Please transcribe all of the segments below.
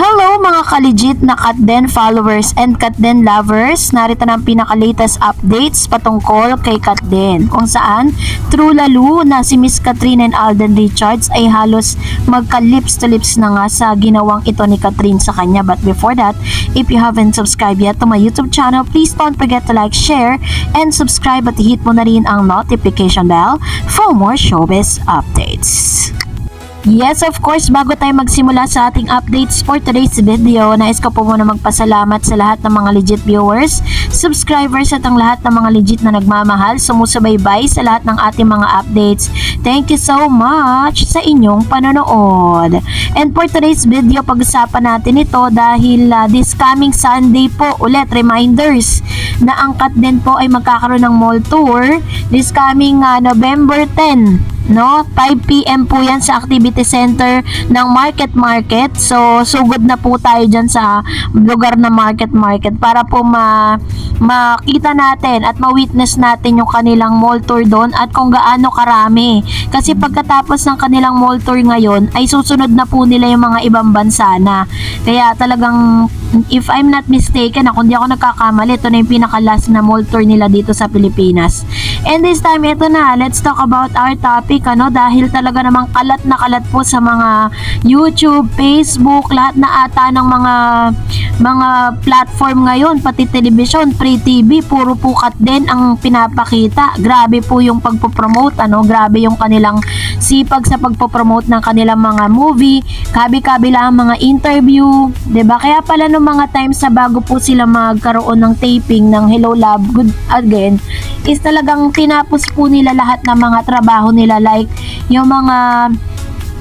Hello mga ka-legit na Katden followers and Katden lovers, narito na ang pinaka-latest updates patungkol kay Katden, kung saan true lalo na si Miss Catherine and Alden Richards ay halos magka-lips to lips na nga sa ginawang ito ni Catherine sa kanya. But before that, if you haven't subscribed yet to my YouTube channel, please don't forget to like, share, and subscribe at hit mo na rin ang notification bell for more showbiz updates. Yes, of course, bago tayo magsimula sa ating updates for today's video, nais ko po muna magpasalamat sa lahat ng mga legit viewers, subscribers at ang lahat ng mga legit na nagmamahal, sumusubaybay sa lahat ng ating mga updates. Thank you so much sa inyong panonood. And for today's video, pag-usapan natin ito dahil this coming Sunday po, ulit reminders na ang Katden po ay magkakaroon ng mall tour this coming November 10. No, 5 PM po yan sa activity center ng Market. So, sugod na po tayo dyan sa lugar na Market para po makita natin at ma-witness natin yung kanilang mall tour doon at kung gaano karami. Kasi pagkatapos ng kanilang mall tour ngayon, ay susunod na po nila yung mga ibang bansa na. Kaya talagang, if I'm not mistaken, kung di ako nagkakamali, ito na yung pinaka-last na mall tour nila dito sa Pilipinas. And this time, ito na, let's talk about our topic, dahil talaga namang kalat na kalat po sa mga YouTube, Facebook, lahat na ata ng mga platform ngayon, pati television, pre-TV, puro po Katden ang pinapakita. Grabe po yung pagpopromote, grabe yung kanilang sipag sa pagpopromote ng kanilang mga movie, kabi-kabila ang mga interview, 'di ba? Kaya pala nung mga times sa bago po sila magkaroon ng taping ng Hello Love, Good Again, is talagang tinapos po nila lahat ng mga trabaho nila, like yung mga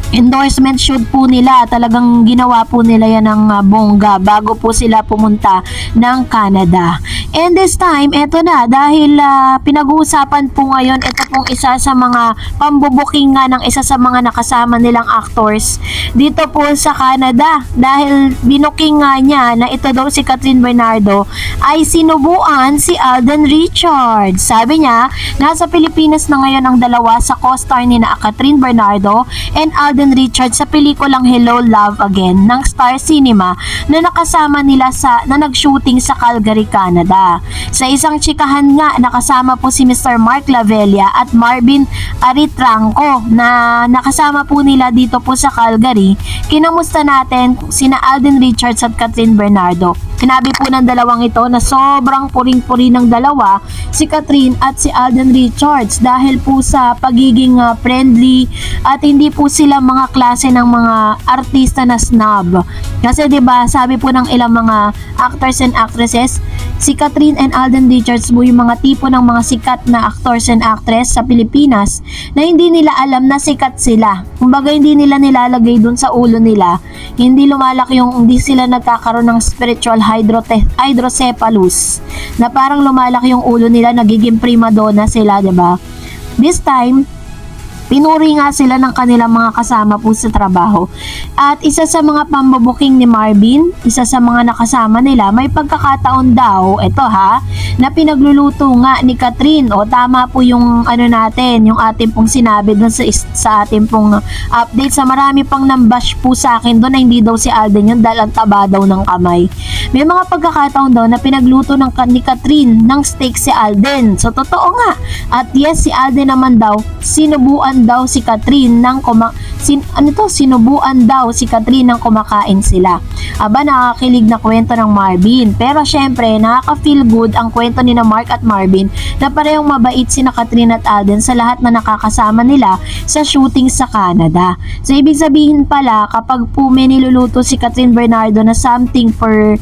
endorsement shoot po nila, talagang ginawa po nila yan ng bongga bago po sila pumunta ng Canada. And this time, eto na, dahil pinag-uusapan po ngayon, ito pong isa sa mga pambubuking nga ng isa sa mga nakasama nilang actors dito po sa Canada, dahil binuking nga niya na ito daw si Catherine Bernardo ay sinubuan si Alden Richards. Sabi niya, nasa Pilipinas na ngayon ang dalawa sa co-star ni na Catherine Bernardo and Alden Richards sa pelikulang Hello Love Again ng Star Cinema na nakasama nila na nag-shooting sa Calgary, Canada. Sa isang tsikahan nga, nakasama po si Mr. Mark Lavella at Marvin Aritranco na nakasama po nila dito po sa Calgary. Kinamusta natin sina Alden Richards at Catherine Bernardo. Sinabi po ng dalawang ito na sobrang puring-puri ng dalawa si Catherine at si Alden Richards dahil po sa pagiging friendly at hindi po sila mga klase ng mga artista na snob. Kasi 'di ba, sabi po ng ilang mga actors and actresses, si Catherine and Alden Richards po yung mga tipo ng mga sikat na actors and actress sa Pilipinas na hindi nila alam na sikat sila. Kumbaga hindi nila nilalagay dun sa ulo nila, hindi lumalaki yung, hindi sila nagkakaroon ng spiritual hydrocephalus na parang lumalaki yung ulo nila, nagiging prima donna sila, 'di ba? This time, pinuri nga sila ng kanilang mga kasama po sa trabaho. At isa sa mga pambabuking ni Marvin, isa sa mga nakasama nila, may pagkakataon daw, ito na pinagluluto nga ni Catherine. O tama po yung natin, yung ating pong sinabi dun sa ating pong update. Sa marami pang nambash po sa akin doon na hindi daw si Alden yun dahil ang taba daw ng kamay. May mga pagkakataon daw na pinagluto ni Catherine ng steak si Alden. So totoo nga. At yes, si Alden naman daw, sinubuan daw si Catherine ng sinubuan daw si Catherine ng kumakain sila. Aba, nakakilig na kwento ng Marvin. Pero syempre, nakaka-feel good ang kwento ni na Mark at Marvin na parehong mabait sina Catherine at Alden sa lahat na nakakasama nila sa shooting sa Canada. So ibig sabihin pala, kapag po may niluluto si Catherine Bernardo na something for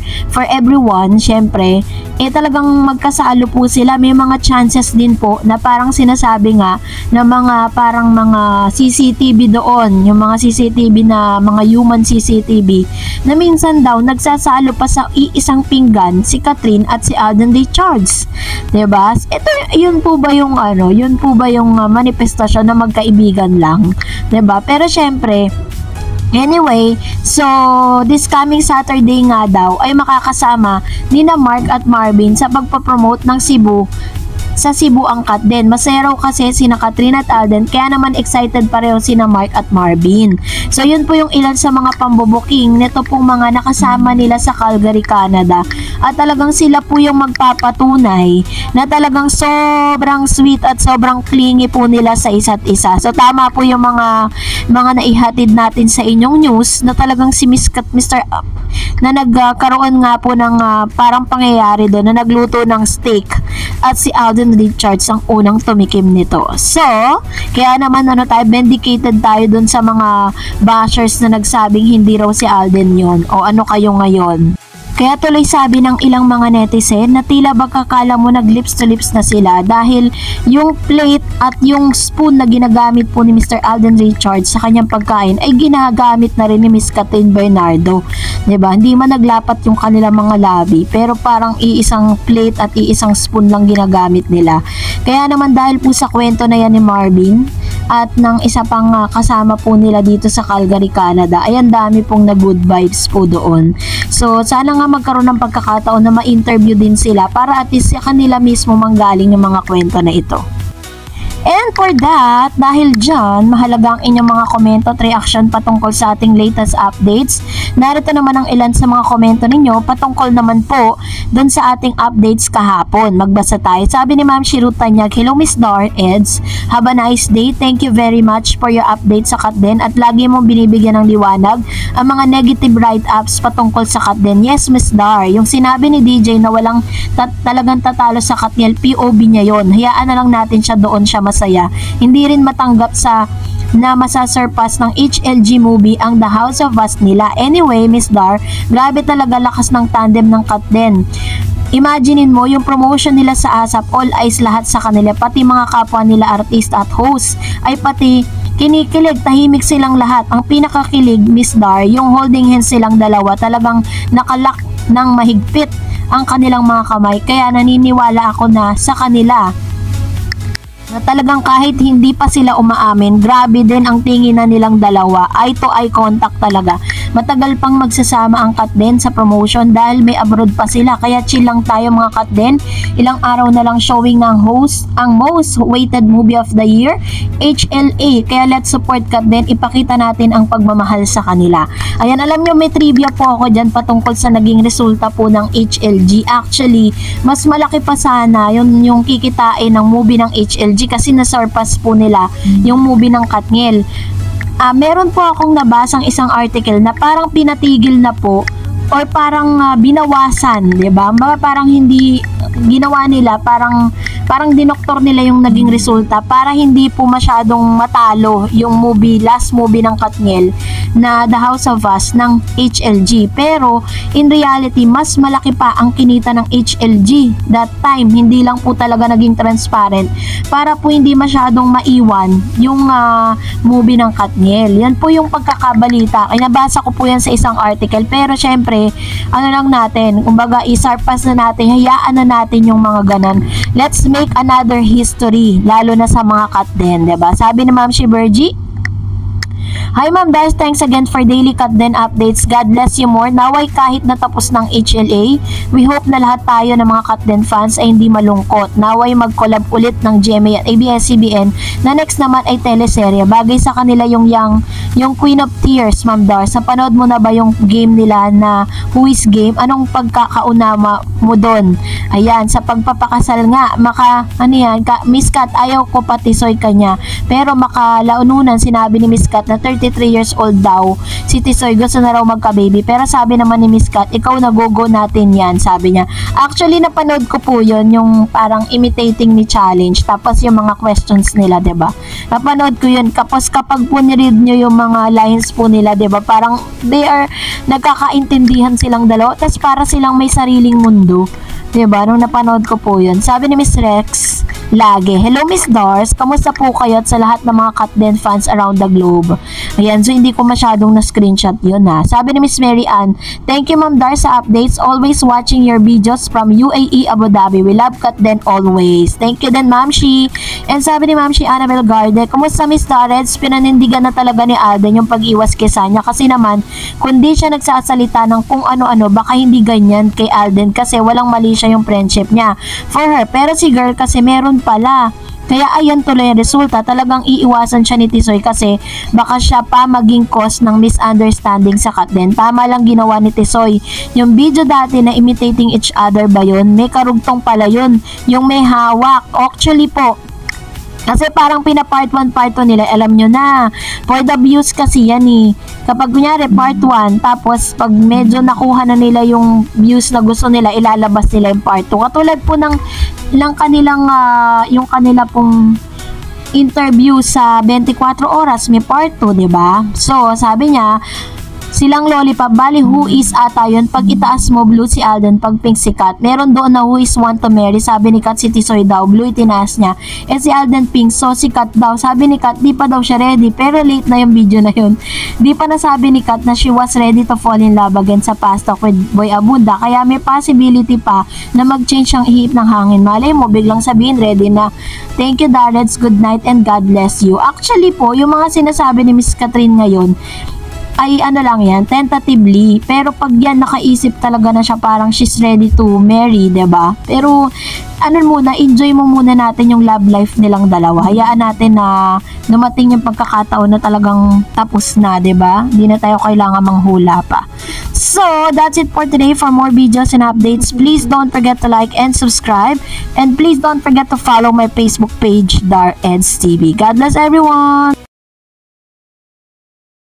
everyone, syempre, talagang magkasalo po sila. May mga chances din po na parang sinasabi nga na parang mga CCTV doon, yung mga CCTV na mga human CCTV, na minsan daw nagsasalo pa sa iisang pinggan si Catherine at si Alden Richards. 'Di ba? Ito, yun po ba yung manifestasyon na magkaibigan lang, 'di ba? Pero syempre, anyway, so this coming Saturday nga daw ay makakasama ni na Mark at Marvin sa pagpapromote ng Cebu sa Cebu ang cut din. Masaya raw kasi sina Katrin at Alden, kaya naman excited pareho sina Mark at Marvin. So yun po yung ilan sa mga pambubuking nito pong mga nakasama nila sa Calgary, Canada. At talagang sila po yung magpapatunay na talagang sobrang sweet at sobrang clingy po nila sa isa't isa. So tama po yung mga naihatid natin sa inyong news na talagang si Miss Kat, Mr. Up na nagkaroon nga po ng parang pangyayari doon na nagluto ng steak at si Alden Richards ang unang tumikim nito. So, kaya naman vindicated tayo doon sa mga bashers na nagsabing hindi raw si Alden yon. O ano kayo ngayon? Kaya tuloy sabi ng ilang mga netizen na tila baka mo nag lips to lips na sila dahil yung plate at yung spoon na ginagamit po ni Mr. Alden Richards sa kanyang pagkain ay ginagamit na rin ni Miss Katrin Bernardo. 'Di ba? Hindi man naglapat yung kanilang mga labi pero parang iisang plate at iisang spoon lang ginagamit nila. Kaya naman dahil po sa kwento na yan ni Marvin at ng isa pang kasama po nila dito sa Calgary, Canada, ay ang dami pong na good vibes po doon. So, sana nga magkaroon ng pagkakataon na ma-interview din sila para at least sa kanila mismo manggaling yung mga kwento na ito. And for that, dahil dyan, mahalaga ang inyong mga komento at reaction patungkol sa ating latest updates. Narito naman ang ilan sa mga komento ninyo patungkol naman po dun sa ating updates kahapon. Magbasa tayo. Sabi ni Ma'am Shirut Tanyag, "Hello Miss Dar, Eds. Have a nice day. Thank you very much for your updates sa Katden at lagi mong binibigyan ng liwanag ang mga negative write-ups patungkol sa Katden." Yes, Miss Dar. Yung sinabi ni DJ na walang talagang tatalo sa Katniel, POV niya yon. Hayaan na lang natin siya doon siya masaya. Hindi rin matanggap na masasurpass ng HLG movie ang The House of Us nila. Anyway, Miss Dar, grabe talaga lakas ng tandem ng Katden. Imaginein mo yung promotion nila sa ASAP, all eyes lahat sa kanila, pati mga kapwa nila artist at host, ay pati kinikilig, tahimik silang lahat. Ang pinakakilig, Miss Dar, yung holding hands silang dalawa, talagang nakalak ng mahigpit ang kanilang mga kamay, kaya naniniwala ako na sa kanila na talagang kahit hindi pa sila umaamin, grabe din ang tingin na nilang dalawa, eye to eye contact talaga. Matagal pang magsasama ang Katden sa promotion dahil may abroad pa sila, kaya chill lang tayo mga Katden. Ilang araw na lang showing ng host ang most waited movie of the year, HLA, kaya let's support Katden, ipakita natin ang pagmamahal sa kanila. Ayan, alam nyo, may trivia po ako dyan patungkol sa naging resulta po ng HLG. Actually, mas malaki pa sana yung kikitain ng movie ng HLG kasi nasurpass po nila yung movie ng Katniel. Meron po akong nabasang isang article na parang pinatigil na po or parang binawasan, 'di ba? Parang hindi ginawa nila, parang dinoktor nila yung naging resulta para hindi po masyadong matalo yung last movie ng Katniel na The House of Us ng HLG. Pero in reality, mas malaki pa ang kinita ng HLG that time. Hindi lang po talaga naging transparent para po hindi masyadong maiwan yung movie ng Katniel. Yan po yung pagkakabalita. Ay, nabasa ko po yan sa isang article. Pero syempre, ano lang natin, kumbaga isarpas na natin, hayaan na natin yung mga ganan. Let's make another history, lalo na sa mga Katden, diba? Sabi ni Ma'am Shiberji, "Hi Ma'am Dars, thanks again for daily Katden updates. God bless you more. Naway kahit natapos ng HLA, we hope na lahat tayo ng mga Katden fans ay hindi malungkot. Naway mag-collab ulit ng GMA at ABS-CBN na next naman ay teleserye. Bagay sa kanila yung Queen of Tears, Ma'am Dars. Napanood mo na ba yung game nila na Who is Game? Anong pagkakaunama mo doon? Ayan, sa pagpapakasal nga, Miss Kat, ayaw ko patisoy kanya. Pero makalaununan, sinabi ni Miss Kat na 33 years old daw. Si Tisoy gusto na raw magka-baby. Pero sabi naman ni Miss Kat, ikaw nagogo natin yan, sabi niya. Actually, napanood ko po yun, yung parang imitating me challenge. Tapos yung mga questions nila, diba? Napanood ko yun. Tapos kapag po niread nyo yung mga lines po nila, diba? Parang nagkakaintindihan silang dalawa. Tapos para silang may sariling mundo. Diba? Nung napanood ko po yun. Sabi ni Miss Rex, lagi. Hello Miss Dars, kamusta po kayo at sa lahat ng mga Katden fans around the globe? Ayan, so hindi ko masyadong na-screenshot yun ha. Sabi ni Miss Mary Ann, thank you Ma'am Dars sa updates. Always watching your videos from UAE, Abu Dhabi. We love Katden always. Thank you din Ma'am Shi. And sabi ni Ma'am Shi Annabel Garde, kumusta Miss Dareds? Pinanindigan na talaga ni Alden yung pag-iwas kay Sanya kasi naman, kung di siya nagsasalita ng kung ano-ano, baka hindi ganyan kay Alden kasi walang mali siya yung friendship niya for her. Pero si girl kasi meron pala. Kaya ayan tuloy ang resulta, talagang iiwasan siya ni Tisoy kasi baka siya pa maging cause ng misunderstanding sa Katden. Tama lang ginawa ni Tisoy. Yung video dati na imitating each other ba yun? May karugtong pala yun. Yung may hawak. Actually po, kasi parang pina-part 1, part 2 nila, alam nyo na, for the views kasi yan eh. Kapag kunyari part 1, tapos pag medyo nakuha na nila yung views na gusto nila, ilalabas nila yung part 2. Katulad po ng kanilang, yung kanila pong interview sa 24 oras, may part 2, diba? So, sabi niya, silang Lollipop, bali who is ata yun, pag itaas mo blue si Alden, pag pink si Kat, meron doon na who is want to marry, sabi ni Kat si Tisoy daw, blue itinaas niya, si Alden pink, so si Kat daw, sabi ni Kat, di pa daw siya ready, pero late na yung video na yun, di pa nasabi ni Kat na she was ready to fall in love again sa past talk with Boy Abunda, kaya may possibility pa na mag-change ang ihip ng hangin, malay mo, biglang sabihin ready na. Thank you Darrets, good night and God bless you. Actually po, yung mga sinasabi ni Miss Catherine ngayon, ay ano lang yan, tentatively. Pero pag yan nakaisip talaga na siya parang she's ready to marry, 'di ba? Pero ano muna, enjoy mo muna natin yung love life nilang dalawa. Hayaan natin na dumating yung pagkakataon na talagang tapos na, 'di ba? Hindi na tayo kailangan manghula pa. So, that's it for today. For more videos and updates, please don't forget to like and subscribe. And please don't forget to follow my Facebook page, Dareds TV. God bless everyone!